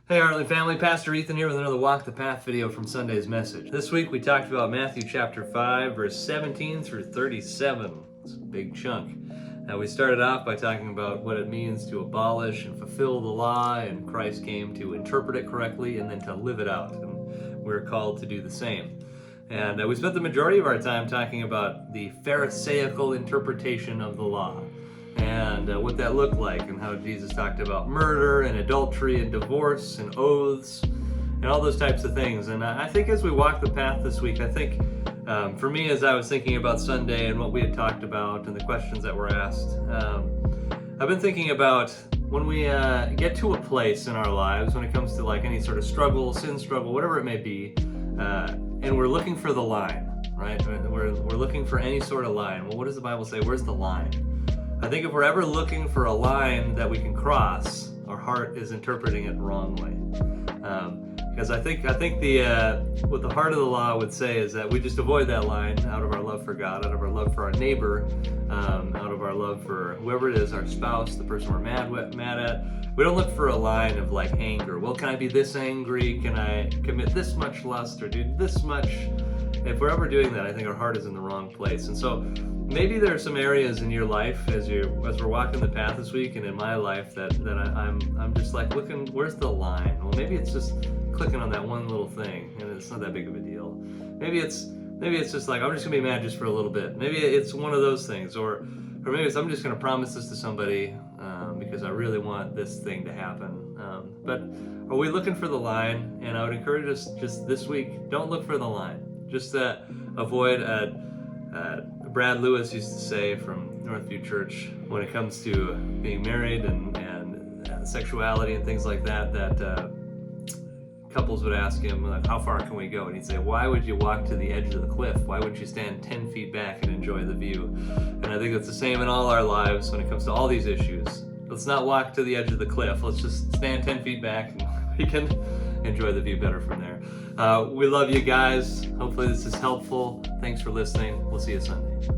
Hey Hartley family, Pastor Ethan here with another Walk the Path video from Sunday's message. This week we talked about Matthew chapter 5, verse 17 through 37. It's a big chunk. We started off by talking about what it means to abolish and fulfill the law, and Christ came to interpret it correctly and then to live it out. And we're called to do the same. And we spent the majority of our time talking about the Pharisaical interpretation of the law and what that looked like, and how Jesus talked about murder and adultery and divorce and oaths and all those types of things. And I think as we walk the path this week, I think for me, as I was thinking about Sunday and what we had talked about and the questions that were asked, I've been thinking about when we get to a place in our lives when it comes to like any sort of struggle, sin struggle, whatever it may be, and we're looking for the line, right? We're looking for any sort of line. Well, what does the Bible say? Where's the line? I think if we're ever looking for a line that we can cross, our heart is interpreting it wrongly. Because I think what the heart of the law would say is that we just avoid that line out of our love for God, out of our love for our neighbor, out of our love for whoever it is, our spouse, the person we're mad at. We don't look for a line of like anger. Well, can I be this angry? Can I commit this much lust or do this much? If we're ever doing that, I think our heart is in the wrong place. And so maybe there are some areas in your life as we're walking the path this week, and in my life that I'm just like looking, where's the line? Well, maybe it's just clicking on that one little thing, and it's not that big of a deal. Maybe it's just like I'm just gonna be mad just for a little bit. Maybe it's one of those things, or maybe it's I'm just gonna promise this to somebody because I really want this thing to happen. But are we looking for the line? And I would encourage us just this week, don't look for the line. Just avoid. Brad Lewis used to say from Northview Church, when it comes to being married and sexuality and things like that, that couples would ask him, like, how far can we go? And he'd say, why would you walk to the edge of the cliff? Why wouldn't you stand 10 feet back and enjoy the view? And I think it's the same in all our lives when it comes to all these issues. Let's not walk to the edge of the cliff. Let's just stand 10 feet back and we can enjoy the view better from there. We love you guys. Hopefully this is helpful. Thanks for listening. We'll see you Sunday.